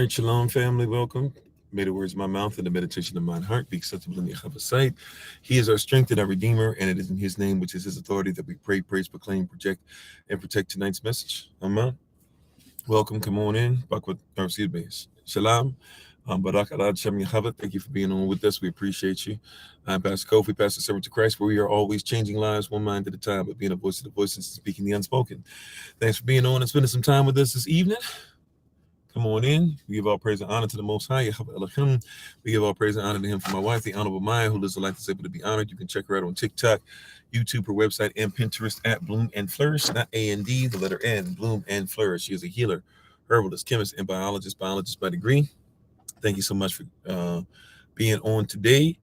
right, shalom, family. Welcome. May the words of my mouth and the meditation of mine heart be acceptable in Yahweh's sight. He is our strength and our redeemer, and it is in his name, which is his authority, that we pray, praise, proclaim, project, and protect tonight's message. Amen. Welcome. Come on in. Excuse me. Shalom. Barak Adad Shem Yahweh. Thank you for being on with us. We appreciate you. I'm Pastor Kofi, Pastor Servant to Christ, where we are always changing lives one mind at a time, but being a voice of the voiceless and speaking the unspoken. Thanks for being on and spending some time with us this evening. Come on in. We give all praise and honor to the Most High, Yahweh Elohim. We give all praise and honor to him for my wife, the Honorable Maya, who lives a life that's able to be honored. You can check her out on TikTok, YouTube, her website, and Pinterest at Bloom and Flourish, not A-N-D, the letter N, Bloom and Flourish. She is a healer, herbalist, chemist, and biologist by degree. Thank you so much for being on today.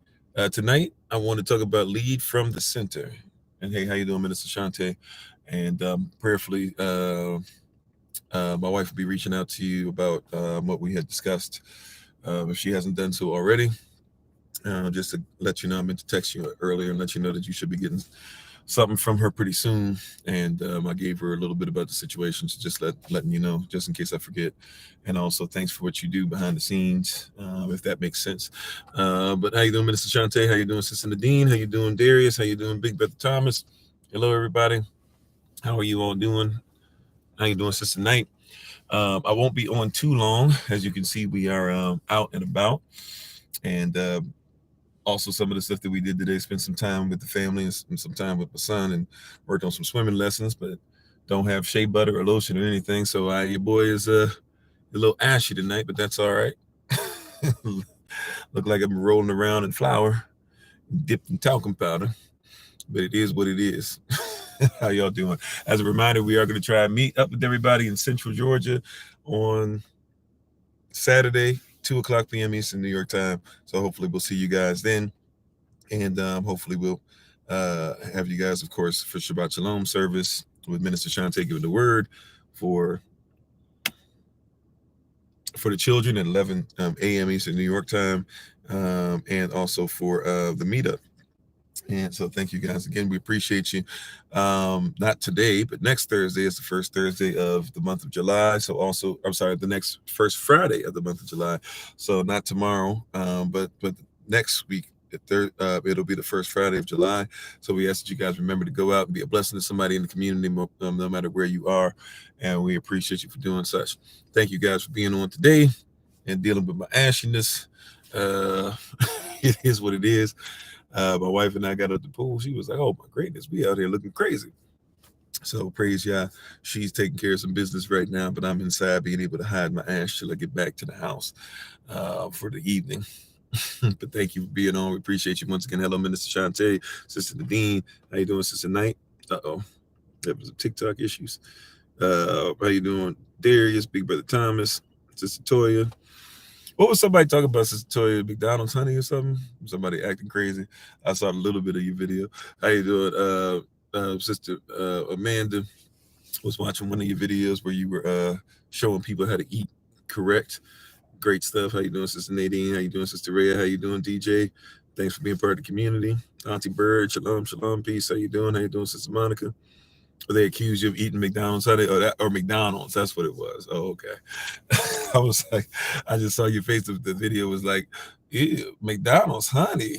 Tonight, I want to talk about lead from the center. And hey, how you doing, Minister Shante? And prayerfully, my wife will be reaching out to you about what we had discussed. If she hasn't done so already, just to let you know, I meant to text you earlier and let you know that you should be getting something from her pretty soon. And I gave her a little bit about the situation, so just letting you know, just in case I forget. And also, thanks for what you do behind the scenes, if that makes sense. But how you doing, Minister Shante? How you doing, Sister Nadine? How you doing, Darius? How you doing, Big Brother Thomas? Hello, everybody. How are you all doing? How you doing, Sister Knight? I won't be on too long. As you can see, we are out and about. And also some of the stuff that we did today, spent some time with the family and some time with my son and worked on some swimming lessons, but don't have shea butter or lotion or anything. So your boy is a little ashy tonight, but that's all right. Look like I'm rolling around in flour, dipped in talcum powder, but it is what it is. How y'all doing? As a reminder, we are going to try and meet up with everybody in Central Georgia on Saturday, 2:00 p.m. Eastern New York time. So hopefully we'll see you guys then. And hopefully we'll have you guys, of course, for Shabbat Shalom service with Minister Shante giving the word for the children at 11 a.m. Eastern New York time, and also for the meetup. And so thank you guys again. We appreciate you. Not today, but next Thursday is the first Thursday of the month of July. So also, I'm sorry, the next first Friday of the month of July. So not tomorrow, but next week, it'll be the first Friday of July. So we ask that you guys remember to go out and be a blessing to somebody in the community, no matter where you are. And we appreciate you for doing such. Thank you guys for being on today and dealing with my ashiness. It is what it is. My wife and I got at the pool. She was like, "Oh my greatness, we out here looking crazy." So praise Yah. She's taking care of some business right now, but I'm inside being able to hide my ash till I get back to the house for the evening. But thank you for being on. We appreciate you once again. Hello, Minister Shante, Sister Nadine. How you doing, Sister Knight? That was TikTok issues. How you doing, Darius, Big Brother Thomas, Sister Toya? What was somebody talking about, Sister Toya? McDonald's honey or something? Somebody acting crazy. I saw a little bit of your video. How you doing? Sister Amanda was watching one of your videos where you were showing people how to eat correct. Great stuff. How you doing, Sister Nadine? How you doing, Sister Rhea? How you doing, DJ? Thanks for being part of the community. Auntie Bird, shalom, shalom, peace. How you doing? How you doing, Sister Monica? They accused you of eating McDonald's honey, or McDonald's. That's what it was. Oh, okay. I was like, I just saw your face. The video was like, ew, McDonald's honey.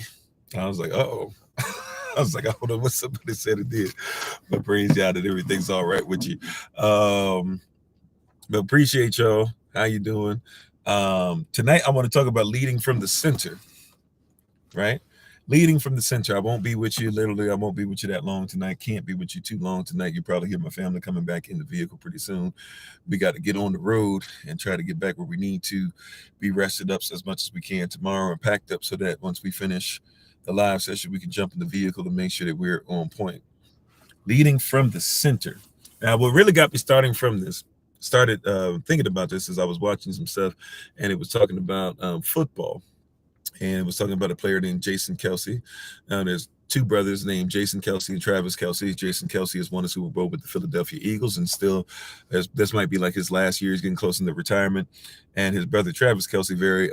I was like, oh. I was like, I don't know what somebody said it did, but praise y'all that everything's all right with you. But appreciate y'all. How you doing? Tonight I want to talk about leading from the center, right? Leading from the center. I won't be with you. Literally, I won't be with you that long tonight. Can't be with you too long tonight. You probably hear my family coming back in the vehicle pretty soon. We got to get on the road and try to get back where we need to be rested up as much as we can tomorrow and packed up so that once we finish the live session, we can jump in the vehicle to make sure that we're on point. Leading from the center. Now, what really got me started thinking about this as I was watching some stuff, and it was talking about football. And it was talking about a player named Jason Kelce. Now, there's two brothers named Jason Kelce and Travis Kelce. Jason Kelce has won a Super Bowl with the Philadelphia Eagles, and still, this might be like his last year. He's getting close into retirement. And his brother Travis Kelce, very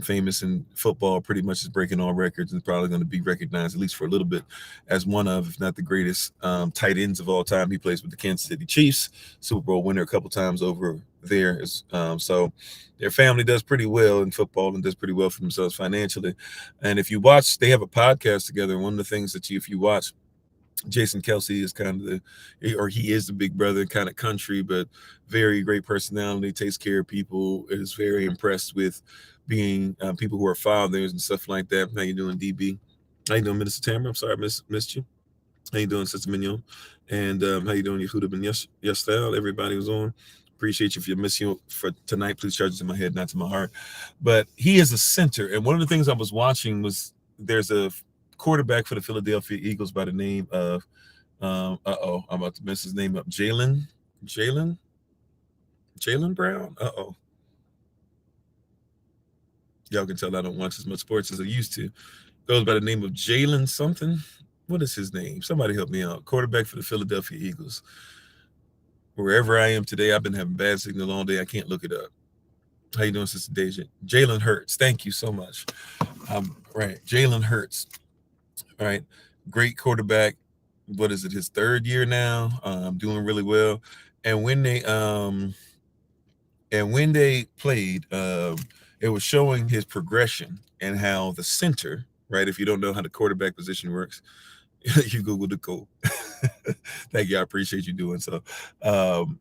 famous in football, pretty much is breaking all records and probably going to be recognized, at least for a little bit, as one of, if not the greatest tight ends of all time. He plays with the Kansas City Chiefs, Super Bowl winner a couple times over there. So their family does pretty well in football and does pretty well for themselves financially. And if you watch, they have a podcast together. One of the things that if you watch, Jason Kelsey is kind of he is the big brother, kind of country, but very great personality, takes care of people, is very impressed with being people who are fathers and stuff like that. How you doing, DB? How you doing, Minister Tamara? I'm sorry, I missed you. How you doing, Sister Mignon? And how you doing, Yehuda Ben Yestel? Everybody was on. Appreciate you. If you miss you for tonight, please charge it to my head, not to my heart. But he is a center. And one of the things I was watching was there's a quarterback for the Philadelphia Eagles by the name of, I'm about to mess his name up. Jalen Brown. Y'all can tell I don't watch as much sports as I used to. Goes by the name of Jalen something. What is his name? Somebody help me out. Quarterback for the Philadelphia Eagles. Wherever I am today, I've been having bad signal all day. I can't look it up. How you doing, Sister Deja? Jalen Hurts. Thank you so much. Right. Jalen Hurts. All right. Great quarterback. What is it? His third year now. Doing really well. And when they played, it was showing his progression and how the center, right? If you don't know how the quarterback position works, you Google the code. Thank you. I appreciate you doing so.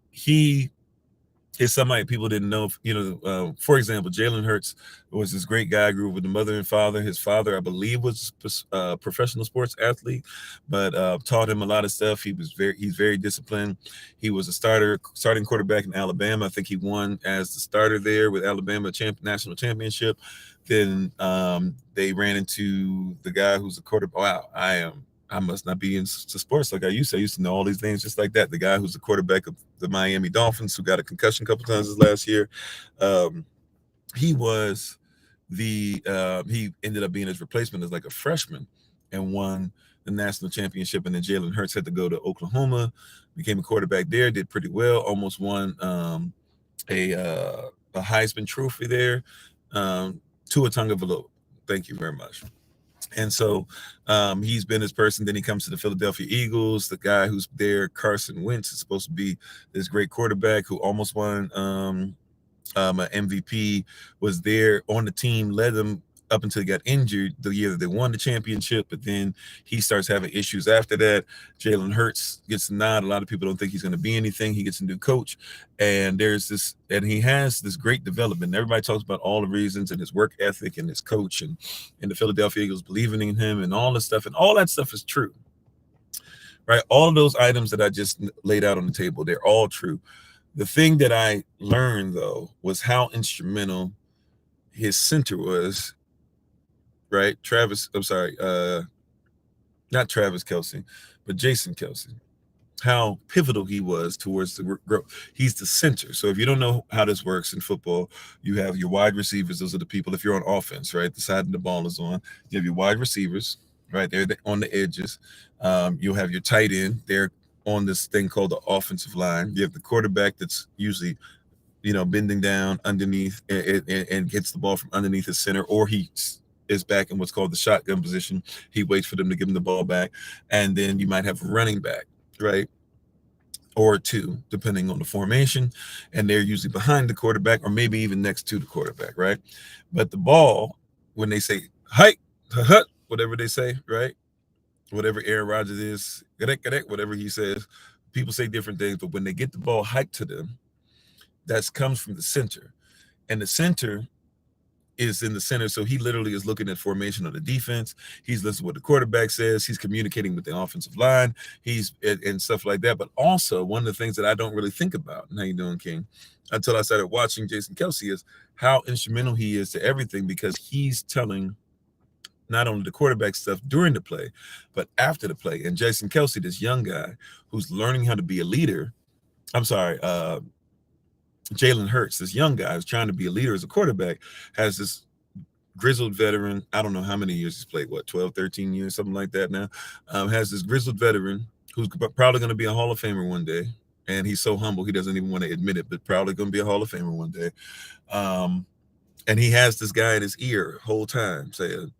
He is somebody people didn't know. For example, Jalen Hurts was this great guy. Grew up with the mother and father. His father, I believe, was a professional sports athlete, but taught him a lot of stuff. He's very disciplined. He was a starting quarterback in Alabama. I think he won as the starter there with Alabama national championship. Then they ran into the guy who's a quarterback. Wow, I must not be into sports like I used to. I used to know all these names just like that. The guy who's the quarterback of the Miami Dolphins, who got a concussion a couple times this last year, he was he ended up being his replacement as like a freshman and won the national championship. And then Jalen Hurts had to go to Oklahoma, became a quarterback there, did pretty well, almost won a Heisman Trophy there. Tua Tagovailoa. Thank you very much. And so he's been this person. Then he comes to the Philadelphia Eagles. The guy who's there, Carson Wentz, is supposed to be this great quarterback who almost won an MVP, was there on the team, led them up until he got injured the year that they won the championship. But then he starts having issues after that. Jalen Hurts gets the nod. A lot of people don't think he's going to be anything. He gets a new coach, and he has this great development. Everybody talks about all the reasons and his work ethic and his coach and the Philadelphia Eagles believing in him and all this stuff. And all that stuff is true, right? All of those items that I just laid out on the table, they're all true. The thing that I learned, though, was how instrumental his center was, right? Not Travis Kelce, but Jason Kelce. How pivotal he was towards the growth. He's the center. So if you don't know how this works in football, you have your wide receivers. Those are the people, if you're on offense, right? The side the ball is on. You have your wide receivers, right? They're on the edges. You'll have your tight end. They're on this thing called the offensive line. You have the quarterback that's usually, bending down underneath and gets the ball from underneath his center, or he is back in what's called the shotgun position. He waits for them to give him the ball back. And then you might have a running back, right? Or two, depending on the formation. And they're usually behind the quarterback or maybe even next to the quarterback, right? But the ball, when they say, hike, whatever they say, right? Whatever Aaron Rodgers is, whatever he says, people say different things. But when they get the ball hiked to them, that comes from the center. And the center is in the center. So he literally is looking at formation of the defense. He's listening to what the quarterback says. He's communicating with the offensive line. He's and stuff like that. But also one of the things that I don't really think about, and how you doing, King, until I started watching Jason Kelsey, is how instrumental he is to everything, because he's telling not only the quarterback stuff during the play, but after the play. And Jason Kelsey, this young guy who's learning how to be a leader. Jalen Hurts, this young guy who's trying to be a leader as a quarterback, has this grizzled veteran. I don't know how many years he's played, 12, 13 years, something like that now. Has this grizzled veteran who's probably going to be a Hall of Famer one day. And he's so humble, he doesn't even want to admit it, but probably going to be a Hall of Famer one day. And he has this guy in his ear the whole time saying,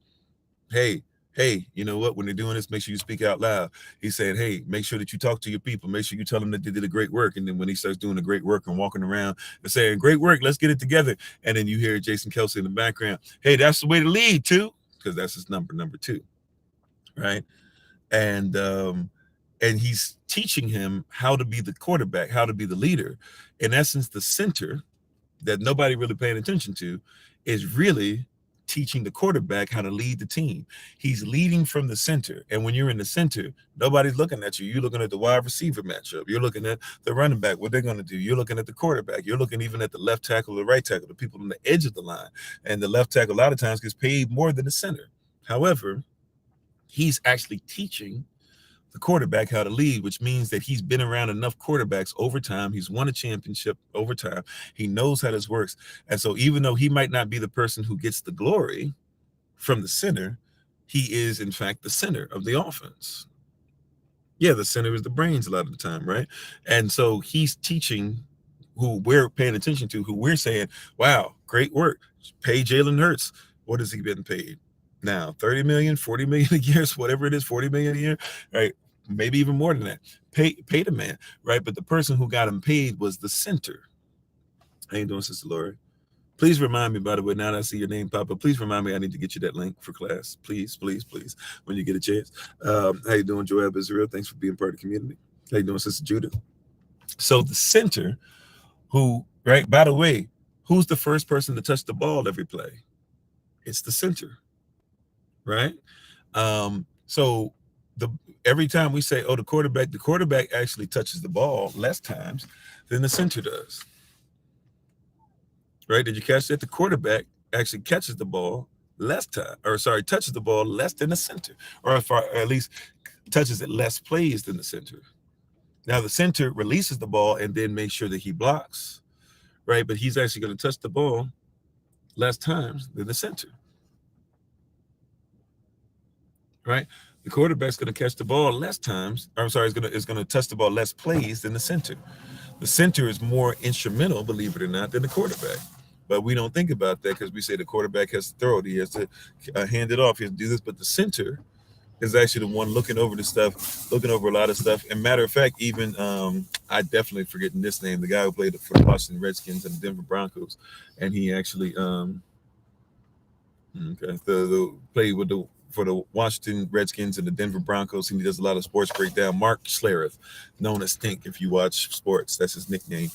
hey, hey, you know what? When they're doing this, make sure you speak out loud. He said, hey, make sure that you talk to your people. Make sure you tell them that they did a great work. And then when he starts doing the great work and walking around and saying, great work, let's get it together. And then you hear Jason Kelsey in the background, hey, that's the way to lead too, because that's his number 2, right? And he's teaching him how to be the quarterback, how to be the leader. In essence, the center that nobody really paying attention to is really teaching the quarterback how to lead the team. He's leading from the center. And when you're in the center, nobody's looking at you. You're looking at the wide receiver matchup. You're looking at the running back, what they're going to do. You're looking at the quarterback. You're looking even at the left tackle, the right tackle, the people on the edge of the line. And the left tackle a lot of times gets paid more than the center. However, he's actually teaching the quarterback how to lead, which means that he's been around enough quarterbacks over time. He's won a championship over time. He knows how this works. And so even though he might not be the person who gets the glory from the center, he is in fact the center of the offense. Yeah, the center is the brains a lot of the time, right? And so he's teaching who we're paying attention to, who we're saying, wow, great work. Pay Jalen Hurts. What is he getting paid now? 30 million, 40 million a year, whatever it is, 40 million a year, right? Maybe even more than that. Pay the man, right? But the person who got him paid was the center. How you doing, Sister Lori? Please remind me, by the way, now that I see your name pop up, please remind me I need to get you that link for class. Please, please, please, when you get a chance. How you doing, Joab Israel? Thanks for being part of the community. How you doing, Sister Judah? So the center, who, right, by the way, who's the first person to touch the ball every play? It's the center, right? So every time we say, oh, the quarterback actually touches the ball less times than the center does. Right? Did you catch that? The quarterback actually catches the ball touches the ball less than the center, or at least touches it less plays than the center. Now the center releases the ball and then makes sure that he blocks, right? But he's actually going to touch the ball less times than the center, right? The quarterback's going to catch the ball less times. Is going to touch the ball less plays than the center. The center is more instrumental, believe it or not, than the quarterback. But we don't think about that because we say the quarterback has to throw it. He has to hand it off. He has to do this. But the center is actually the one looking over the stuff, looking over a lot of stuff. And matter of fact, even I definitely forgetting this name, the guy who played for the Washington Redskins and the Denver Broncos, and he actually played for the Washington Redskins and the Denver Broncos, and he does a lot of sports breakdown. Mark Schlereth, known as Stink, if you watch sports, that's his nickname.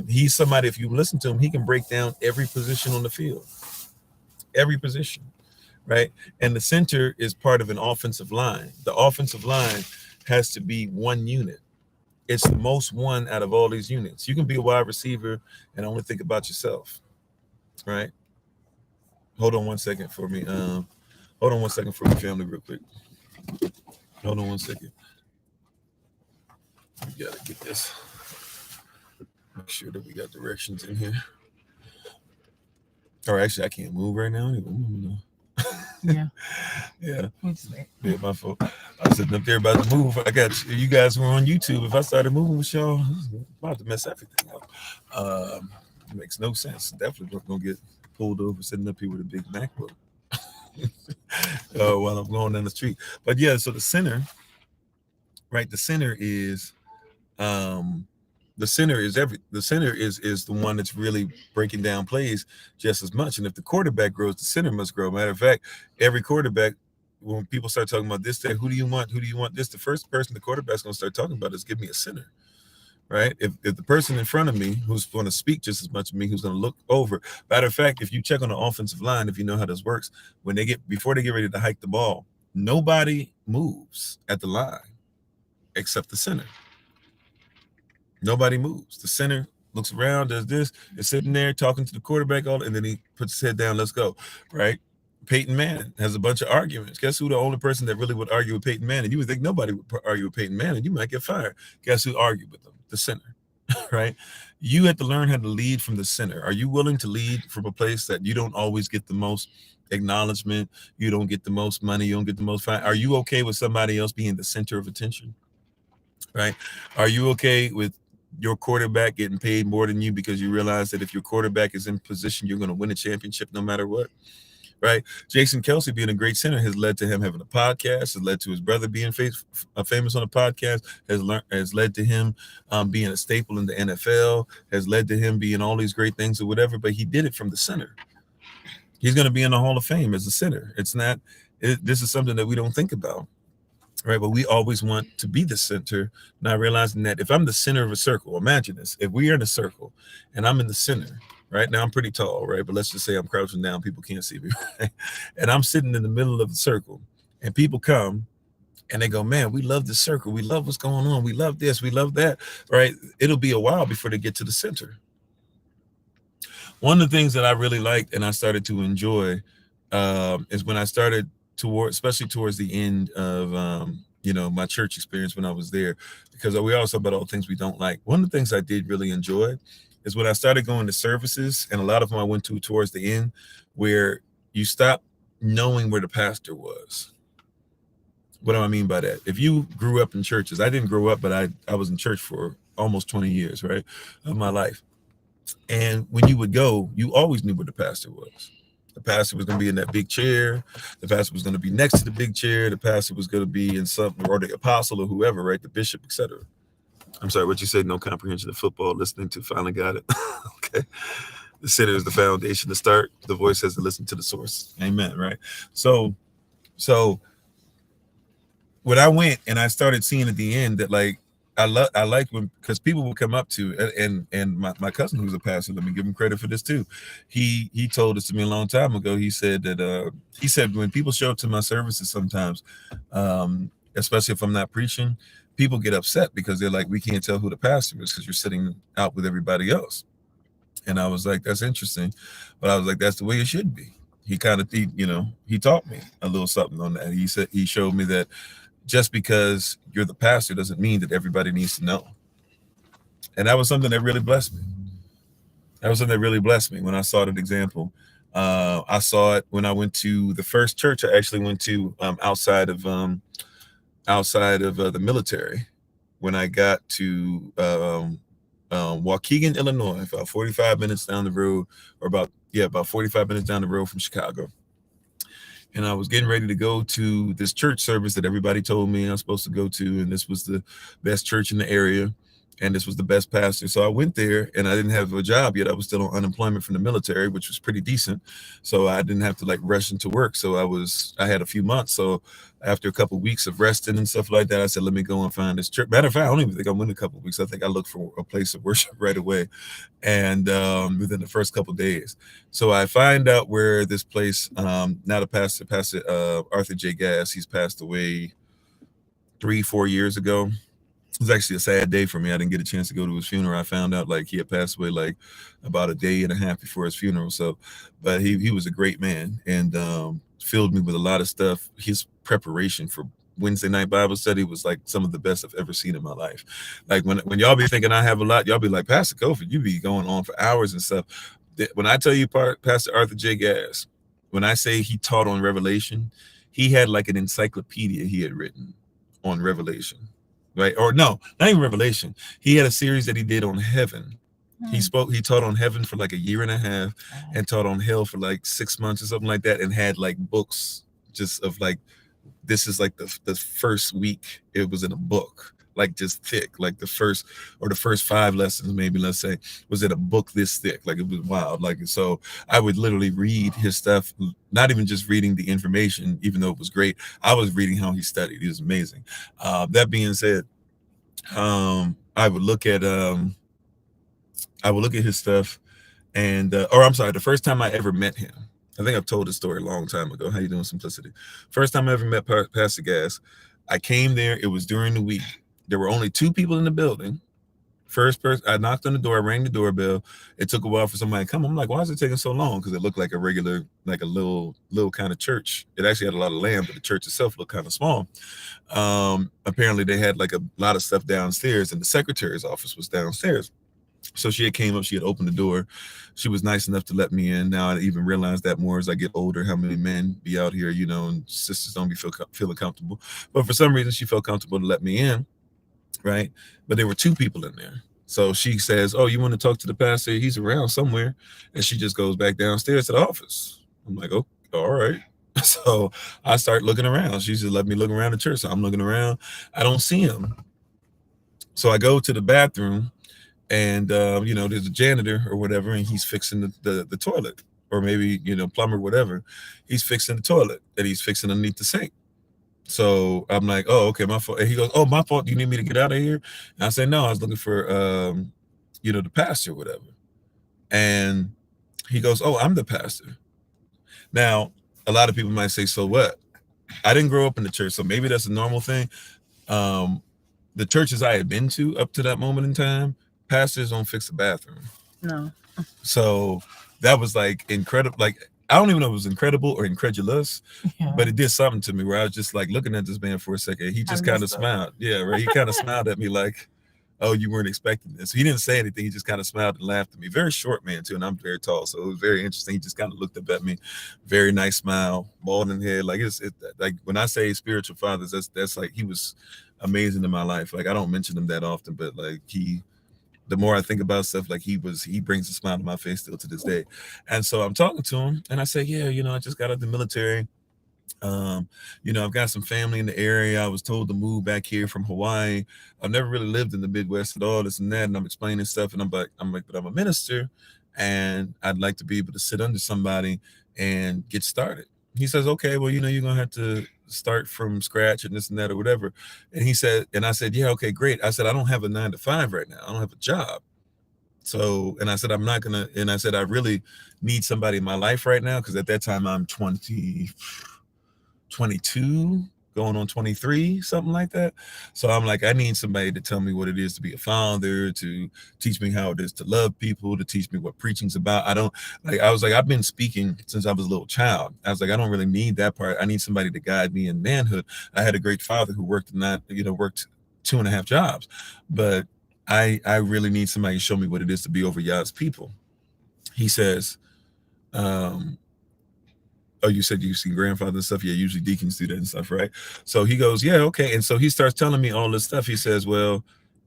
He's somebody, if you listen to him, he can break down every position on the field, every position, right? And the center is part of an offensive line. The offensive line has to be one unit. It's the most one out of all these units. You can be a wide receiver and only think about yourself, right? Hold on one second for me. Hold on one second for my family real quick. Hold on one second. We gotta get this. Make sure that we got directions in here. Or actually, I can't move right now. Yeah. Yeah. Yeah, my fault. I was sitting up there about to move. I got you guys were on YouTube. If I started moving with y'all, I'm about to mess everything up. It makes no sense. Definitely not gonna get pulled over sitting up here with a big MacBook. While I'm going down the street. But yeah, so the center, right? The center is the center is the one that's really breaking down plays just as much. And if the quarterback grows, the center must grow. Matter of fact, every quarterback, when people start talking about this, who do you want? Who do you want this? The first person the quarterback's gonna start talking about is give me a center. Right? If the person in front of me who's going to speak just as much as me, who's going to look over. Matter of fact, if you check on the offensive line, if you know how this works, before they get ready to hike the ball, nobody moves at the line except the center. Nobody moves. The center looks around, does this, is sitting there talking to the quarterback, and then he puts his head down, let's go, right? Peyton Manning has a bunch of arguments. Guess who the only person that really would argue with Peyton Manning? You would think nobody would argue with Peyton Manning. You might get fired. Guess who argued with them? The center, right? You have to learn how to lead from the center. Are you willing to lead from a place that you don't always get the most acknowledgement? You don't get the most money. You don't get the most fine. Are you okay with somebody else being the center of attention, right? Are you okay with your quarterback getting paid more than you because you realize that if your quarterback is in position, you're going to win a championship no matter what? right? Jason Kelsey being a great center has led to him having a podcast, has led to his brother being famous on a podcast, has led to him being a staple in the NFL, has led to him being all these great things or whatever, but he did it from the center. He's going to be in the Hall of Fame as a center. It's not, this is something that we don't think about, right? But we always want to be the center, not realizing that if I'm the center of a circle, imagine this, if we are in a circle and I'm in the center, right? Now I'm pretty tall, right? But let's just say I'm crouching down, people can't see me, right? And I'm sitting in the middle of the circle and people come and they go, man, we love the circle. We love what's going on. We love this. We love that, right? It'll be a while before they get to the center. One of the things that I really liked and I started to enjoy is when I started especially towards the end of my church experience when I was there, because we always talk about all the things we don't like. One of the things I did really enjoy is when I started going to services, and a lot of them I went to towards the end, where you stop knowing where the pastor was. What do I mean by that? If you grew up in churches, I didn't grow up, but I was in church for almost 20 years, right, of my life. And when you would go, you always knew where the pastor was. The pastor was going to be in that big chair. The pastor was going to be next to the big chair. The pastor was going to be in something, or the apostle or whoever, right? The bishop, etc. I'm sorry, what you said, no comprehension of football, listening to, finally got it. Okay. The center is the foundation to start. The voice has to listen to the source. Amen, right? So when I went and I started seeing at the end that I like when, because people will come up to, and my cousin who's a pastor, let me give him credit for this too. He told this to me a long time ago. He said when people show up to my services sometimes, especially if I'm not preaching, people get upset because they're like, we can't tell who the pastor is because you're sitting out with everybody else. And I was like, that's interesting, but I was like, that's the way it should be. He kind of he taught me a little something on that. He showed me that just because you're the pastor doesn't mean that everybody needs to know. And that was something that really blessed me. When I saw that example. I saw it when I went to the first church I actually went to outside of the military. When I got to Waukegan, Illinois, about 45 minutes down the road, or about 45 minutes down the road from Chicago. And I was getting ready to go to this church service that everybody told me I was supposed to go to. And this was the best church in the area. And this was the best pastor. So I went there and I didn't have a job yet. I was still on unemployment from the military, which was pretty decent. So I didn't have to rush into work. So I had a few months. So after a couple of weeks of resting and stuff like that, I said, let me go and find this church. Matter of fact, I don't even think I went a couple of weeks. I think I looked for a place of worship right away. And within the first couple of days. So I find out where this place, now the pastor Arthur J. Gass, he's passed away 3-4 years ago. It was actually a sad day for me. I didn't get a chance to go to his funeral. I found out he had passed away about a day and a half before his funeral. So, but he was a great man and filled me with a lot of stuff. His preparation for Wednesday night Bible study was some of the best I've ever seen in my life. When y'all be thinking I have a lot, y'all be like, Pastor Kofi, you be going on for hours and stuff. When I tell you, Pastor Arthur J. Gass, when I say he taught on Revelation, he had an encyclopedia he had written on Revelation. Right? Or no, not even Revelation. He had a series that he did on heaven. He taught on heaven for a year and a half and taught on hell for 6 months or something like that, and had books just of this is the first week it was in a book, just thick, the first 5 lessons, maybe, let's say, was in a book this thick. It was wild. So I would literally read his stuff, not even just reading the information, even though it was great. I was reading how he studied. He was amazing. That being said, I would look at his stuff, and the first time I ever met him, I think I've told this story a long time ago. How you doing, Simplicity? First time I ever met Pastor Gass, I came there. It was during the week. There were only 2 people in the building. First person, I knocked on the door, I rang the doorbell. It took a while for somebody to come. I'm like, why is it taking so long? Because it looked like a regular, a little kind of church. It actually had a lot of land, but the church itself looked kind of small. Apparently they had a lot of stuff downstairs, and the secretary's office was downstairs. So she had came up, she had opened the door. She was nice enough to let me in. Now I even realize that more as I get older, how many men be out here, and sisters don't be feeling comfortable. But for some reason, she felt comfortable to let me in, right? But there were 2 people in there. So she says, oh, you want to talk to the pastor? He's around somewhere. And she just goes back downstairs to the office. I'm like, oh, all right. So I start looking around. She just let me look around the church. So I'm looking around. I don't see him. So I go to the bathroom, and there's a janitor or whatever, and he's fixing the toilet, or maybe plumber, whatever. He's fixing the toilet, and he's fixing underneath the sink. So I'm like, oh, okay, my fault. And he goes, oh, my fault. Do you need me to get out of here? And I say, no, I was looking for the pastor or whatever. And he goes, oh, I'm the pastor. Now, a lot of people might say, so what? I didn't grow up in the church, so maybe that's a normal thing. The churches I had been to up to that moment in time, pastors don't fix the bathroom. No. So that was like incredible. Like, I don't even know if it was incredible or incredulous, but it did something to me where I was just like looking at this man for a second. He just kind of smiled. Yeah, right. He kind of smiled at me like, oh, you weren't expecting this. He didn't say anything. He just kind of smiled and laughed at me. Very short man too, and I'm very tall, so it was very interesting. He just kind of looked up at me, very nice smile, balding head. Like like when I say spiritual fathers, that's like, he was amazing in my life. Like, I don't mention him that often, but like the more I think about stuff, like he brings a smile to my face still to this day. And so I'm talking to him, and I say, yeah, I just got out of the military. I've got some family in the area. I was told to move back here from Hawaii. I've never really lived in the Midwest at all, this and that. And I'm explaining stuff, and I'm like, but I'm a minister, and I'd like to be able to sit under somebody and get started. He says, okay, well, you're gonna have to start from scratch and this and that or whatever. And he said, and I said, yeah, okay, great. I said, I don't have a 9-to-5 right now. I don't have a job. So, and I said, I'm not gonna, and I said, I really need somebody in my life right now, because at that time I'm 22, going on 23, something like that. So I'm like, I need somebody to tell me what it is to be a father, to teach me how it is to love people, to teach me what preaching's about. I was like, I've been speaking since I was a little child. I was like, I don't really need that part. I need somebody to guide me in manhood. I had a great father who worked 2.5 jobs, but I really need somebody to show me what it is to be over God's people. He says, oh, you said you've seen grandfather and stuff. Yeah, usually deacons do that and stuff, right? So he goes, yeah, okay. And so he starts telling me all this stuff. He says, well,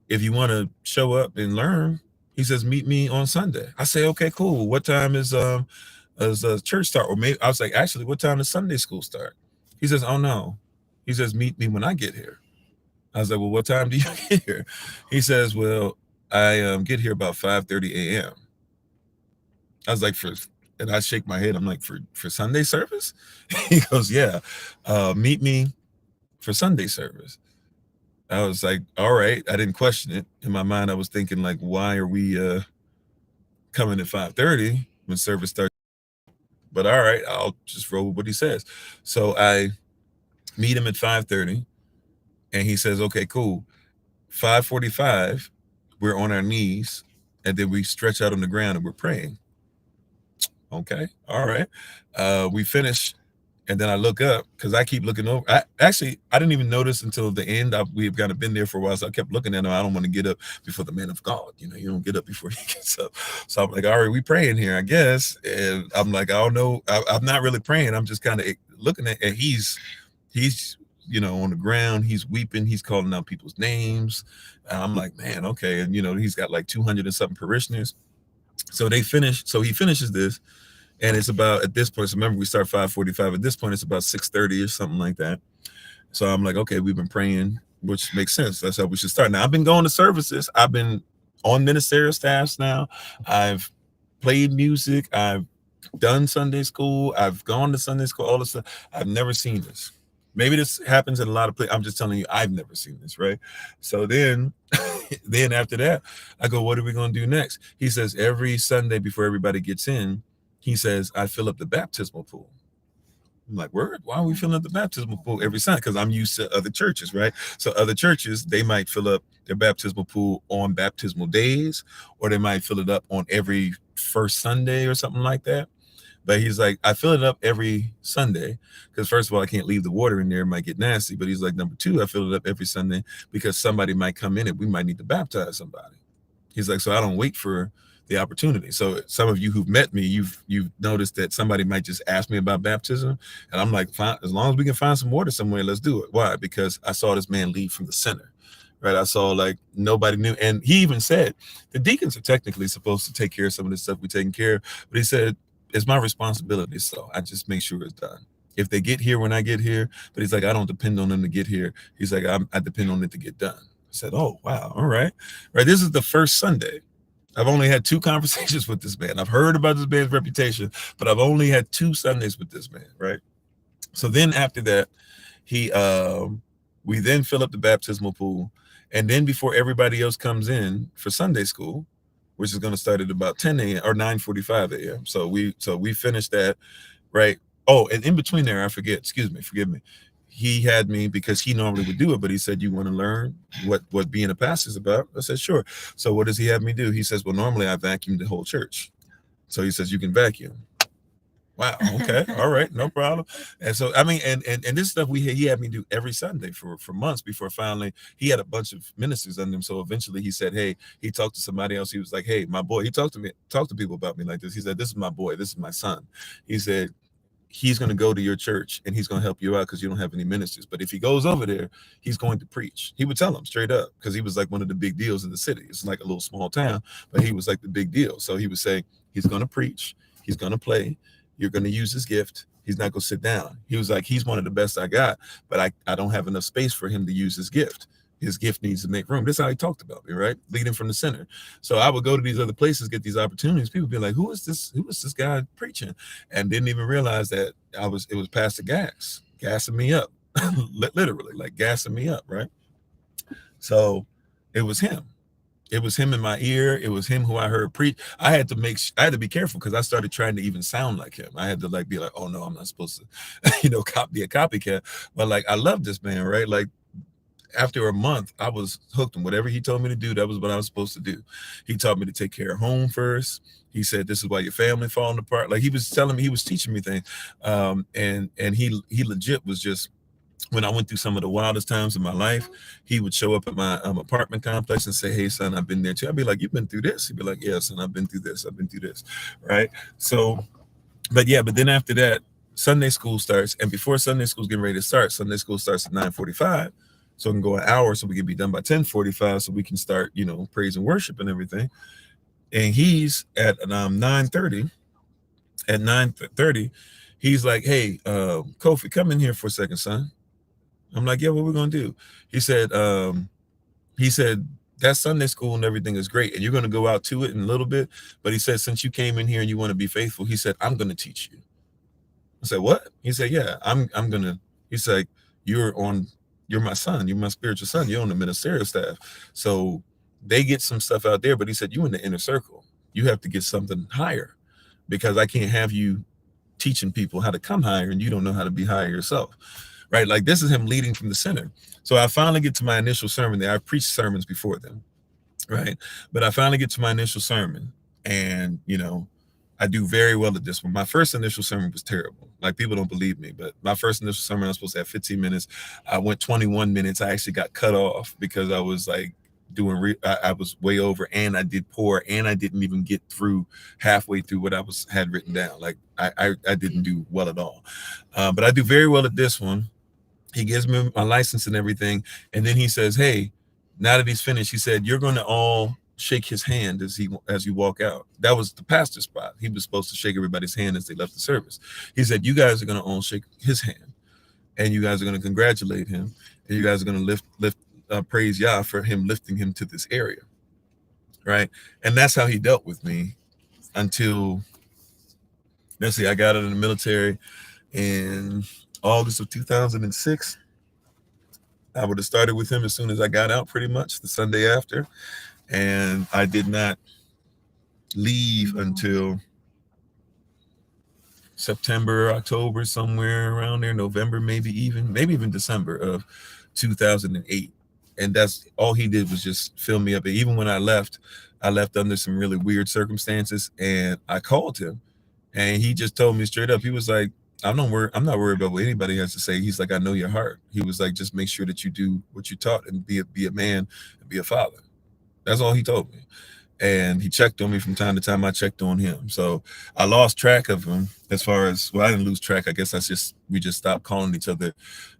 if you want to show up and learn, he says, meet me on Sunday. I say, okay, cool. What time is church start? Or maybe I was like, actually, what time does Sunday school start? He says, oh no. He says, meet me when I get here. I was like, well, what time do you get here? He says, well, I get here about 5:30 a.m. I was like, and I shake my head. I'm like, for Sunday service? He goes, yeah, meet me for Sunday service. I was like, all right. I didn't question it. In my mind, I was thinking, like, why are we coming at 5:30 when service starts? But all right, I'll just roll with what he says. So I meet him at 5:30, and he says, okay, cool. 5:45, we're on our knees, and then we stretch out on the ground and we're praying. Okay, all right. We finish, and then I look up because I keep looking over. I didn't even notice until the end. We've kind of been there for a while, so I kept looking at him. I don't want to get up before the man of God. You don't get up before he gets up. So I'm like, all right, we praying here, I guess. And I'm like, I don't know. I'm not really praying. I'm just kind of looking at, and he's on the ground. He's weeping. He's calling out people's names. And I'm like, man, okay. And he's got like 200 and something parishioners. So they finish. So he finishes this, and it's about, at this point, so remember we start 5:45. At this point, it's about 6:30 or something like that. So I'm like, okay, we've been praying, which makes sense. That's how we should start. Now, I've been going to services. I've been on ministerial staffs now. I've played music. I've done Sunday school. I've gone to Sunday school, all this stuff. I've never seen this. Maybe this happens in a lot of places. I'm just telling you, I've never seen this, right? So then after that, I go, what are we going to do next? He says, every Sunday before everybody gets in, he says, I fill up the baptismal pool. I'm like, word? Why are we filling up the baptismal pool every Sunday? Because I'm used to other churches, right? So other churches, they might fill up their baptismal pool on baptismal days, or they might fill it up on every first Sunday or something like that. But he's like, I fill it up every Sunday because, first of all, I can't leave the water in there. It might get nasty. But he's like, number two, I fill it up every Sunday because somebody might come in and we might need to baptize somebody. He's like, so I don't wait for the opportunity. So some of you who've met me, you've noticed that somebody might just ask me about baptism. And I'm like, fine, as long as we can find some water somewhere, let's do it. Why? Because I saw this man leave from the center. Right. I saw like nobody knew. And he even said the deacons are technically supposed to take care of some of this stuff we're taking care of. But he said, it's my responsibility. So I just make sure it's done. If they get here when I get here, but he's like, I don't depend on them to get here. He's like, I depend on it to get done. I said, oh, wow. All right. Right. This is the first Sunday. I've only had 2 conversations with this man. I've heard about this man's reputation, but I've only had 2 Sundays with this man. Right. So then after that, we then fill up the baptismal pool. And then before everybody else comes in for Sunday school, which is going to start at about 10 a.m. or 9:45 a.m. So we finished that, right? Oh, and in between there, I forget. Excuse me, forgive me. He had me because he normally would do it, but he said, "You want to learn what being a pastor is about?" I said, "Sure." So what does he have me do? He says, "Well, normally I vacuum the whole church." So he says, "You can vacuum." Wow. Okay. All right. No problem. And so, I mean, and this stuff he had me do every Sunday for months before finally he had a bunch of ministers under him. So eventually he said, hey, he talked to somebody else. He was like, hey, my boy, he talked to people about me like this. He said, this is my boy. This is my son. He said, he's going to go to your church and he's going to help you out because you don't have any ministers. But if he goes over there, he's going to preach. He would tell him straight up because he was like one of the big deals in the city. It's like a little small town, but he was like the big deal. So he would say, he's going to preach. He's going to play. You're going to use his gift. He's not going to sit down. He was like, he's one of the best I got, but I don't have enough space for him to use his gift. His gift needs to make room. This is how he talked about me, right? Leading from the center. So I would go to these other places, get these opportunities. People would be like, who is this guy preaching? And didn't even realize that it was Pastor gassing me up, literally like gassing me up, right? So it was him. It was him in my ear. It was him who I heard preach. I had to be careful because I started trying to even sound like him. I had to be like, oh no, I'm not supposed to, be a copycat. But like, I love this man, right? Like after a month, I was hooked on whatever he told me to do. That was what I was supposed to do. He taught me to take care of home first. He said, this is why your family falling apart. Like he was telling me, he was teaching me things. And he legit was just, when I went through some of the wildest times in my life, he would show up at my apartment complex and say, hey, son, I've been there too. I'd be like, you've been through this? He'd be like, yeah, son, I've been through this. I've been through this. Right. So, but then after that, Sunday school starts. And before Sunday school's getting ready to start, Sunday school starts at 9:45. So it can go an hour so we can be done by 10:45 so we can start, praise and worship and everything. And he's at 9:30. At 9:30, he's like, hey, Kofi, come in here for a second, son. I'm like, yeah, what we're gonna do? He said, that Sunday school and everything is great, and you're gonna go out to it in a little bit. But he said, since you came in here and you want to be faithful, he said, I'm gonna teach you. I said, what? He said, yeah, I'm gonna. He's like, you're my son, you're my spiritual son, you're on the ministerial staff. So they get some stuff out there, but he said, you in the inner circle, you have to get something higher, because I can't have you teaching people how to come higher and you don't know how to be higher yourself. Right? Like this is him leading from the center. So I finally get to my initial sermon there. I preached sermons before then, right? But I finally get to my initial sermon and, I do very well at this one. My first initial sermon was terrible. Like people don't believe me, but my first initial sermon, I was supposed to have 15 minutes. I went 21 minutes. I actually got cut off because I was like I was way over, and I did poor, and I didn't even get through halfway through what I had written down. Like I didn't do well at all. But I do very well at this one. He gives me my license and everything. And then he says, hey, now that he's finished, he said, you're going to all shake his hand as you walk out. That was the pastor's spot. He was supposed to shake everybody's hand as they left the service. He said, you guys are going to all shake his hand, and you guys are going to congratulate him, and you guys are going to lift praise Yah for him lifting him to this area. Right. And that's how he dealt with me until, let's see, I got out of the military in August of 2006. I would have started with him as soon as I got out, pretty much the Sunday after. And I did not leave until September, October, somewhere around there, November, maybe even December of 2008. And that's all he did was just fill me up. And even when I left under some really weird circumstances, and I called him and he just told me straight up, he was like, I'm not worried about what anybody has to say. He's like, I know your heart. He was like, just make sure that you do what you taught and be a man and be a father. That's all he told me. And he checked on me from time to time. I checked on him. So I lost track of him as far as, well, I didn't lose track. I guess we just stopped calling each other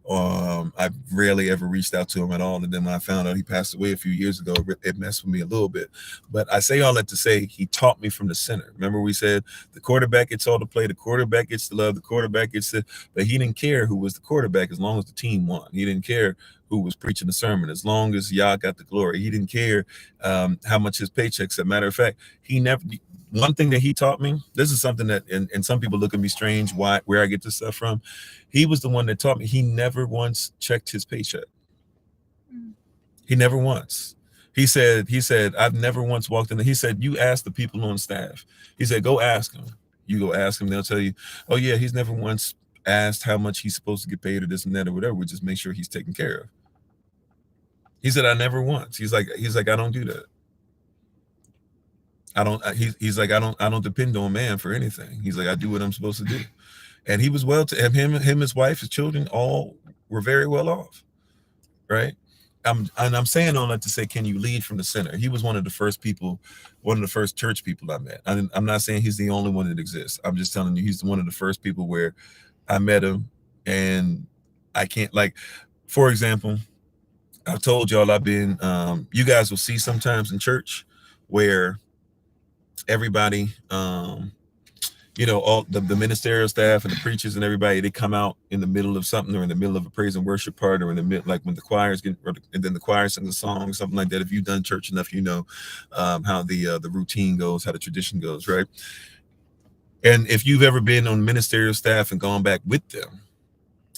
I rarely ever reached out to him at all. And then when I found out he passed away a few years ago, it messed with me a little bit. But I say all that to say he taught me from the center. Remember we said the quarterback gets all the play, the quarterback gets the love, the quarterback gets the, but he didn't care who was the quarterback as long as the team won. He didn't care who was preaching the sermon as long as Yah got the glory. He didn't care how much his paycheck said. Matter of fact, he never, one thing that he taught me, this is something that, and some people look at me strange, where I get this stuff from. He was the one that taught me. He never once checked his paycheck. He never once. He said, I've never once walked in. He said, you ask the people on staff. He said, go ask them. You go ask them. They'll tell you, oh yeah, he's never once asked how much he's supposed to get paid or this and that or whatever. We just make sure he's taken care of. He said, I never once. He's like, I don't do that. He's like, I don't depend on man for anything. He's like, I do what I'm supposed to do. And he was well to him, his wife, his children, all were very well off. Right. I'm saying all that to say, can you lead from the center? He was one of the first people, one of the first church people I met. I'm not saying he's the only one that exists. I'm just telling you, he's one of the first people where I met him. And I can't, like, for example, I've told y'all I've been, you guys will see sometimes in church where everybody, all the ministerial staff and the preachers and everybody, they come out in the middle of something or in the middle of a praise and worship part or in the middle, like when the choirs get, and then the choir sings a song, something like that. If you've done church enough, you know how the routine goes, how the tradition goes, right? And if you've ever been on ministerial staff and gone back with them,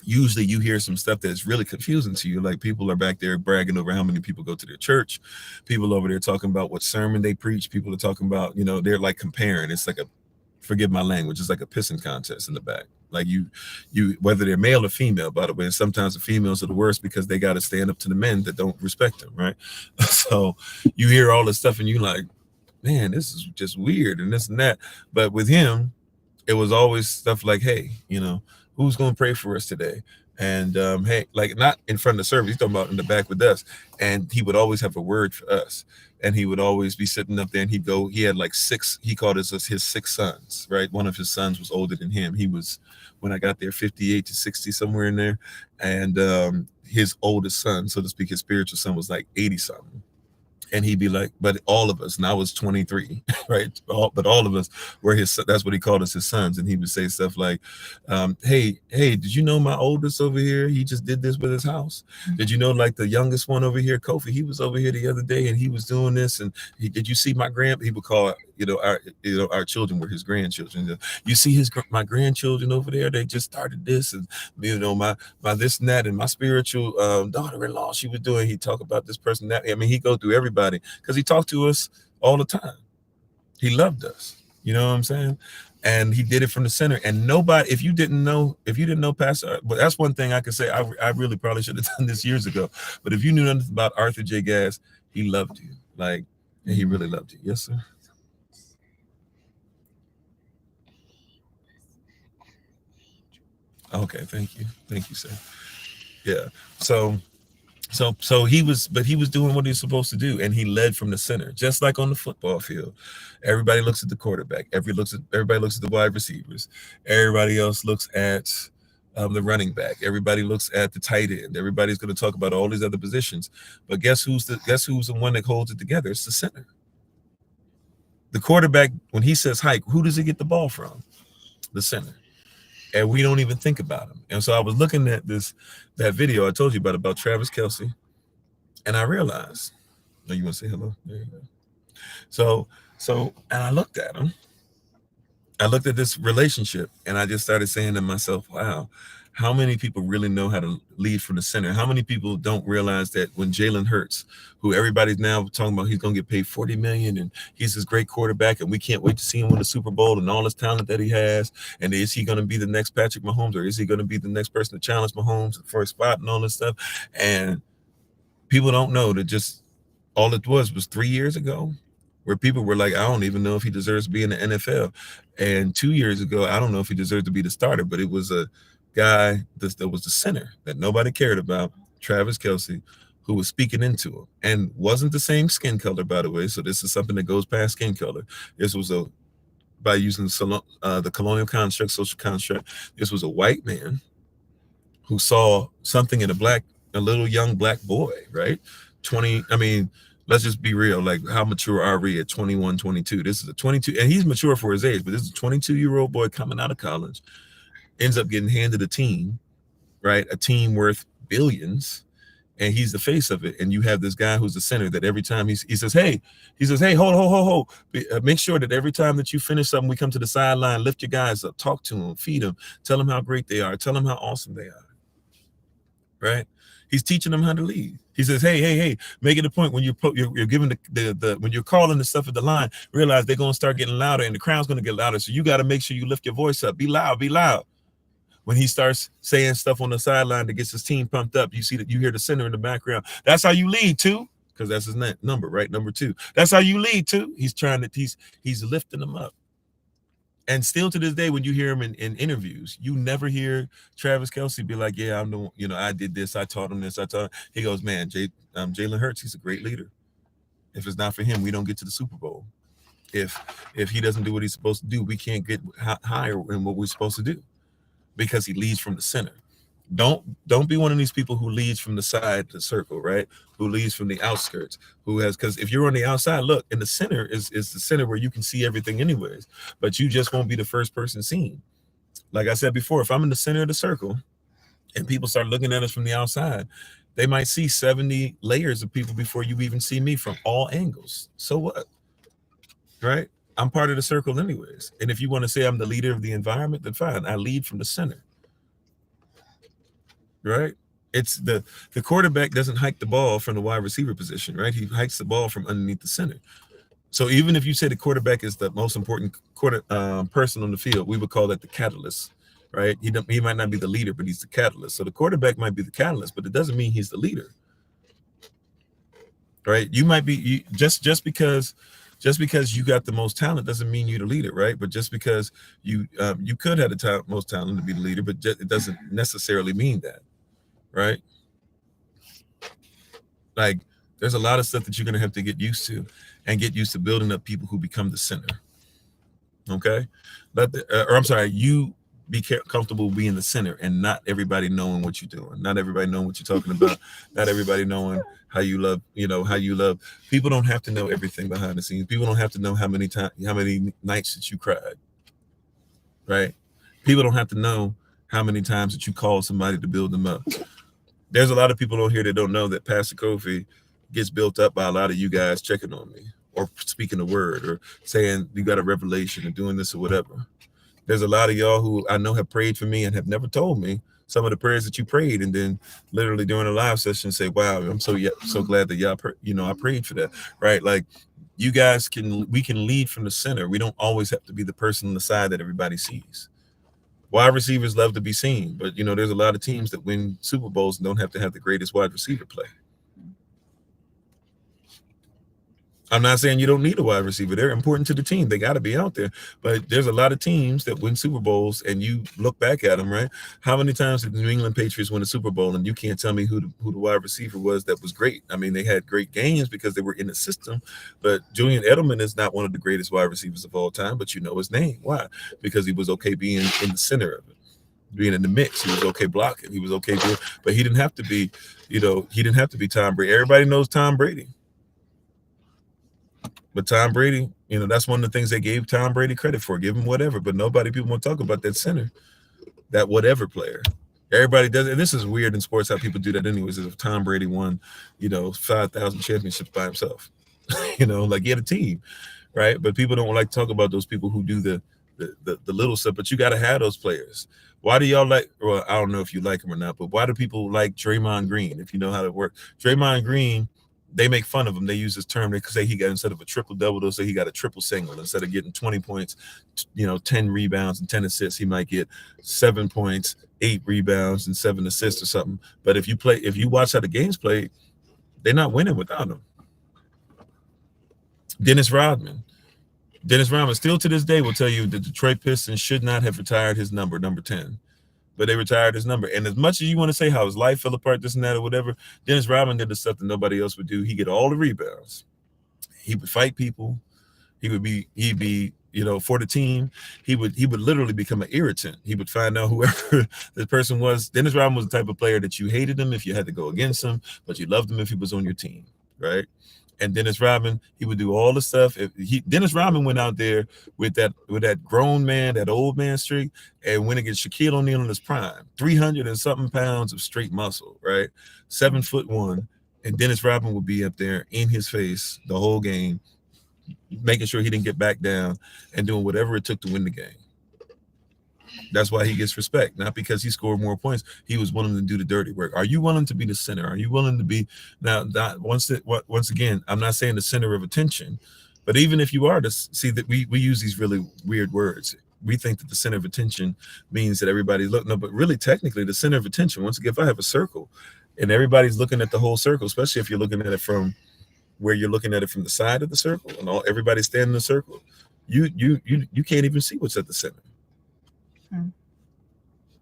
usually you hear some stuff that's really confusing to you. Like people are back there bragging over how many people go to their church. People over there talking about what sermon they preach. People are talking about, they're like comparing. It's like forgive my language, it's like a pissing contest in the back. Like you, whether they're male or female, by the way, and sometimes the females are the worst because they got to stand up to the men that don't respect them, right? So you hear all this stuff and you like, man, this is just weird and this and that. But with him, it was always stuff like, hey, who's going to pray for us today? And hey, like not in front of the service, he's talking about in the back with us. And he would always have a word for us. And he would always be sitting up there and he had like he called us his 6 sons, right? One of his sons was older than him. He was, when I got there, 58 to 60, somewhere in there. And his oldest son, so to speak, his spiritual son was like 80 something. And he'd be like, but all of us, and I was 23, right? But all of us were that's what he called us, his sons. And he would say stuff like, hey, did you know my oldest over here? He just did this with his house. Did you know, like the youngest one over here, Kofi, he was over here the other day and he was doing this. And did you see my he would call, our children were his grandchildren. You see my grandchildren over there, they just started this. And, my this and that, and my spiritual daughter-in-law, she was doing, he'd talk about this person, that. I mean, he'd go through everybody because he talked to us all the time. He loved us. You know what I'm saying? And he did it from the center. And nobody, if you didn't know Pastor, but that's one thing I could say, I really probably should have done this years ago. But if you knew nothing about Arthur J. Gass, he loved you. Like, and he really loved you. Yes, sir. Okay, thank you, sir. Yeah. So he was doing what he was supposed to do, and he led from the center, just like on the football field. Everybody looks at the quarterback. Everybody looks at the wide receivers. Everybody else looks at the running back. Everybody looks at the tight end. Everybody's going to talk about all these other positions. But guess who's the one that holds it together? It's the center. The quarterback, when he says hike, who does he get the ball from? The center. And we don't even think about him. And so I was looking at that video I told you about Travis Kelce, and I realized, oh, you want to say hello? There you go. So, and I looked at him. I looked at this relationship, and I just started saying to myself, wow, how many people really know how to lead from the center? How many people don't realize that when Jalen Hurts, who everybody's now talking about, he's going to get paid $40 million and he's this great quarterback and we can't wait to see him win the Super Bowl and all this talent that he has. And is he going to be the next Patrick Mahomes, or is he going to be the next person to challenge Mahomes for a spot and all this stuff? And people don't know that just all it was 3 years ago where people were like, I don't even know if he deserves to be in the NFL. And 2 years ago, I don't know if he deserved to be the starter, but it was a guy that was the center that nobody cared about, Travis Kelce, who was speaking into him, and wasn't the same skin color, by the way. So this is something that goes past skin color. This was by using the colonial construct, social construct. This was a white man who saw something in a little young black boy, right? 20, I mean, let's just be real. Like, how mature are we at 21, 22? This is a 22, and he's mature for his age, but this is a 22-year-old boy coming out of college, ends up getting handed a team, right? A team worth billions, and he's the face of it. And you have this guy who's the center that every time he says, hey, hold. Make sure that every time that you finish something, we come to the sideline, lift your guys up, talk to them, feed them, tell them how great they are, tell them how awesome they are, right? He's teaching them how to lead. He says, hey, make it a point when you're giving the when you're calling the stuff at the line, realize they're going to start getting louder and the crowd's going to get louder. So you got to make sure you lift your voice up. Be loud. When he starts saying stuff on the sideline that gets his team pumped up, you see that you hear the center in the background. That's how you lead too, because that's his number, right? Number 2. That's how you lead too. He's lifting them up. And still to this day, when you hear him in interviews, you never hear Travis Kelce be like, yeah, I did this. I taught him this. He goes, man, Jalen Hurts, he's a great leader. If it's not for him, we don't get to the Super Bowl. If he doesn't do what he's supposed to do, we can't get higher in what we're supposed to do, because he leads from the center. Don't be one of these people who leads from the side to the circle, right? Who leads from the outskirts, because if you're on the outside, look, in the center is the center where you can see everything anyways, but you just won't be the first person seen. Like I said before, if I'm in the center of the circle and people start looking at us from the outside, they might see 70 layers of people before you even see me from all angles. So what, right? I'm part of the circle anyways. And if you want to say I'm the leader of the environment, then fine, I lead from the center. Right? It's the quarterback doesn't hike the ball from the wide receiver position, right? He hikes the ball from underneath the center. So even if you say the quarterback is the most important person on the field, we would call that the catalyst, right? He might not be the leader, but he's the catalyst. So the quarterback might be the catalyst, but it doesn't mean he's the leader, right? You might be just because you got the most talent doesn't mean you're the leader, right? But just because you could have the most talent to be the leader, but it doesn't necessarily mean that, right? Like, there's a lot of stuff that you're going to have to get used to, and get used to building up people who become the center. Okay? You be comfortable being the center and not everybody knowing what you're doing, not everybody knowing what you're talking about, not everybody knowing how you love. People don't have to know everything behind the scenes. People don't have to know how many nights that you cried, right? People don't have to know how many times that you called somebody to build them up. There's a lot of people on here that don't know that Pastor Kofi gets built up by a lot of you guys checking on me, or speaking a word, or saying you got a revelation, or doing this or whatever. There's a lot of y'all who I know have prayed for me and have never told me some of the prayers that you prayed, and then literally during a live session say, wow, I'm so glad that y'all I prayed for that, right? Like, you guys we can lead from the center. We don't always have to be the person on the side that everybody sees. Wide receivers love to be seen, but there's a lot of teams that win Super Bowls and don't have to have the greatest wide receiver play. I'm not saying you don't need a wide receiver. They're important to the team. They got to be out there. But there's a lot of teams that win Super Bowls, and you look back at them, right? How many times did the New England Patriots win a Super Bowl, and you can't tell me who the wide receiver was that was great? I mean, they had great games because they were in the system, but Julian Edelman is not one of the greatest wide receivers of all time, but you know his name. Why? Because he was okay being in the center of it, being in the mix. He was okay blocking. He was okay doing, but he didn't have to be, he didn't have to be Tom Brady. Everybody knows Tom Brady. But Tom Brady, that's one of the things they gave Tom Brady credit for. Give him whatever, but people want to talk about that center, that whatever player. Everybody does it. And this is weird in sports how people do that anyways. As if Tom Brady won, 5,000 championships by himself. Like, he had a team, right? But people don't like to talk about those people who do the little stuff. But you got to have those players. Why do y'all like? Well, I don't know if you like him or not, but why do people like Draymond Green? If you know how to work, Draymond Green. They make fun of him. They use this term. They say he got, instead of a triple double, they'll say he got a triple single. Instead of getting 20 points, 10 rebounds and 10 assists, he might get 7 points, 8 rebounds and 7 assists or something. But if you watch how the games play, they're not winning without him. Dennis Rodman still to this day will tell you the Detroit Pistons should not have retired his number 10. But they retired his number. And as much as you want to say how his life fell apart, this and that or whatever, Dennis Rodman did the stuff that nobody else would do. He get all the rebounds. He would fight people. He'd be for the team, he would literally become an irritant. He would find out whoever the person was. Dennis Rodman was the type of player that you hated him if you had to go against him, but you loved him if he was on your team, right? And Dennis Rodman, he would do all the stuff. Dennis Rodman went out there with that grown man, that old man streak, and went against Shaquille O'Neal in his prime, 300 and something pounds of straight muscle, right? 7'1", and Dennis Rodman would be up there in his face the whole game, making sure he didn't get back down and doing whatever it took to win the game. That's why he gets respect, not because he scored more points. He was willing to do the dirty work. Are you willing to be the center? Are you willing to be once again, I'm not saying the center of attention, but even if you are to see that we use these really weird words. We think that the center of attention means that everybody's looking. No, but really technically the center of attention, once again, if I have a circle and everybody's looking at the whole circle, especially if you're looking at it from where you're looking at it from the side of the circle and everybody's standing in the circle, you can't even see what's at the center.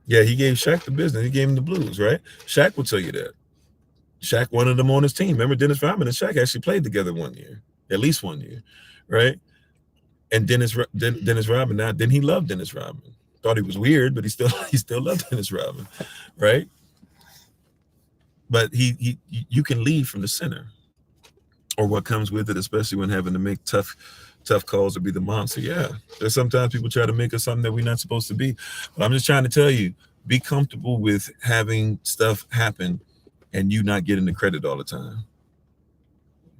Yeah, he gave Shaq the business. He gave him the blues, right? Shaq will tell you that. Shaq wanted them on his team. Remember, Dennis Rodman and Shaq actually played together one year, at least 1 year, right? And Dennis Rodman, now then he loved Dennis Rodman. Thought he was weird, but he still loved Dennis Rodman, right? But you can lead from the center, or what comes with it, especially when having to make tough calls or be the monster. Yeah, there's sometimes people try to make us something that we're not supposed to be. But I'm just trying to tell you, be comfortable with having stuff happen and you not getting the credit all the time.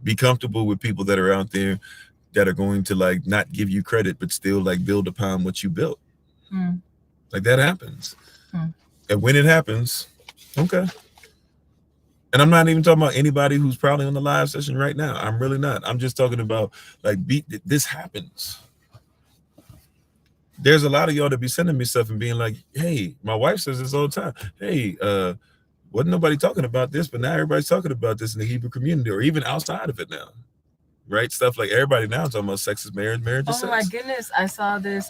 Be comfortable with people that are out there that are going to like not give you credit, but still like build upon what you built. Like that happens. And when it happens, okay. And I'm not even talking about anybody who's probably on the live session right now. I'm really not. I'm just talking about like this happens. There's a lot of y'all that be sending me stuff and being like, hey, my wife says this all the time. Hey, wasn't nobody talking about this, but now everybody's talking about this in the Hebrew community or even outside of it now. Right? Stuff like everybody now talking about sex is marriage, marriage is sex. Oh my goodness. I saw this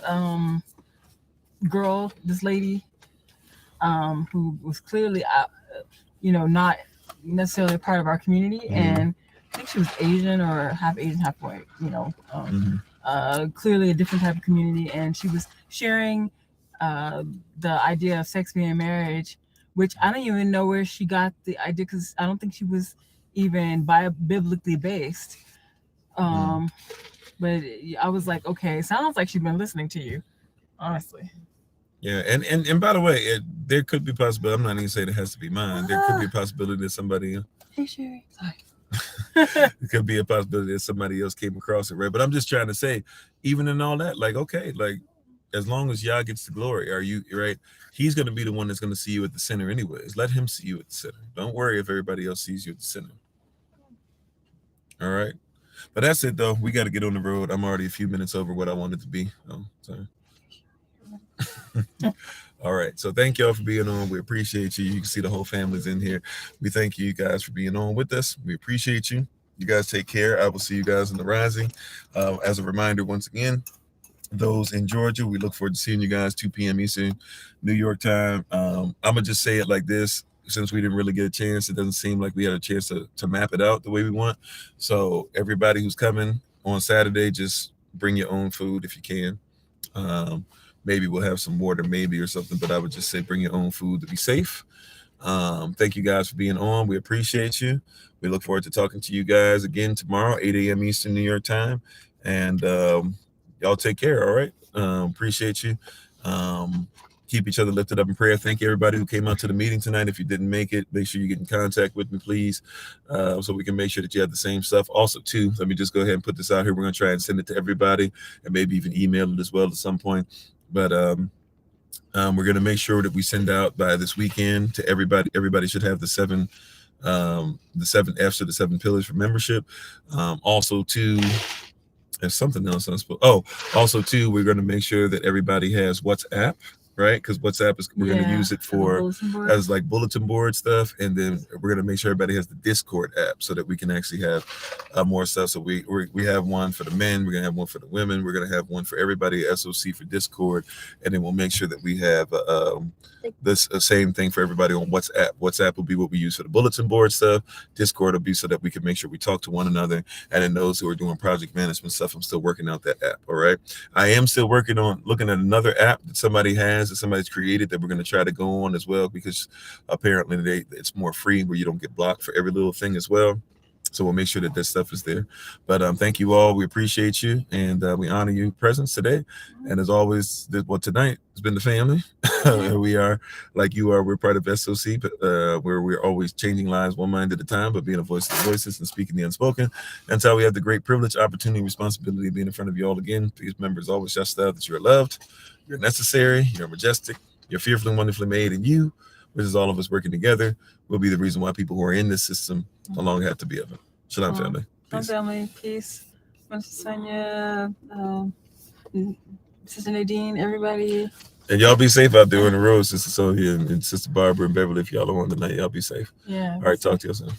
girl, this lady, who was clearly not necessarily a part of our community, and I think she was Asian or half Asian, half white, clearly a different type of community, and she was sharing the idea of sex being marriage, which I don't even know where she got the idea, because I don't think she was even biblically based. But I was like, okay, sounds like she's been listening to you, honestly. Yeah, and by the way, there could be possibility. I'm not even saying it has to be mine. There could be a possibility that somebody. Hey, Sherry. Sorry. It could be a possibility that somebody else came across it, right? But I'm just trying to say, even in all that, like, okay, like, as long as Yah gets the glory, are you right? He's going to be the one that's going to see you at the center, anyways. Let him see you at the center. Don't worry if everybody else sees you at the center. All right, but that's it though. We got to get on the road. I'm already a few minutes over what I wanted to be. Oh, sorry. All right, so thank y'all for being on. We appreciate you. You can see the whole family's in here. We thank you guys for being on with us. We appreciate you. You guys take care. I will see you guys in the rising. As a reminder, once again, those in Georgia, we look forward to seeing you guys 2 p.m. Eastern, New York time. I'm gonna just say it like this: since we didn't really get a chance, it doesn't seem like we had a chance to map it out the way we want. So everybody who's coming on Saturday, just bring your own food if you can. Maybe we'll have some water, maybe, or something, but I would just say bring your own food to be safe. Thank you guys for being on. We appreciate you. We look forward to talking to you guys again tomorrow, 8 a.m. Eastern New York time. And y'all take care, all right? Appreciate you. Keep each other lifted up in prayer. Thank you, everybody who came out to the meeting tonight. If you didn't make it, make sure you get in contact with me, please, so we can make sure that you have the same stuff. Also, too, let me just go ahead and put this out here. We're going to try and send it to everybody and maybe even email it as well at some point. But we're going to make sure that we send out by this weekend to everybody. Everybody should have the seven F's or the 7 pillars for membership. Also, too, there's something else I'm supposed. Oh, also, too, we're going to make sure that everybody has WhatsApp, right? Because WhatsApp is we're going to use it for as like bulletin board stuff, and then we're going to make sure everybody has the Discord app so that we can actually have more stuff. So we have one for the men, we're going to have one for the women, we're going to have one for everybody, SOC for Discord, and then we'll make sure that we have this same thing for everybody on WhatsApp. WhatsApp will be what we use for the bulletin board stuff. Discord will be so that we can make sure we talk to one another. And then those who are doing project management stuff, I'm still working out that app. All right. I am still working on looking at another app that somebody has, that somebody's created, that we're going to try to go on as well, because apparently it's more free, where you don't get blocked for every little thing as well. So we'll make sure that this stuff is there. But thank you all. We appreciate you, and we honor your presence today. And as always, tonight has been the family. We are, like you are, we're part of SOC, where we're always changing lives one mind at a time, but being a voice of the voiceless and speaking the unspoken. That's how we have the great privilege, opportunity, responsibility of being in front of you all again. Please remember, as always, just that you are loved, you're necessary, you're majestic, you're fearfully and wonderfully made, and you, which is all of us working together, will be the reason why people who are in this system no longer have to be of it. Shalom, family. Shalom, family. Peace. Sister Sonia, Sister Nadine, everybody. And y'all be safe out there on the road, Sister Sonia and Sister Barbara and Beverly. If y'all are on tonight, y'all be safe. Yeah. All right, talk to you soon.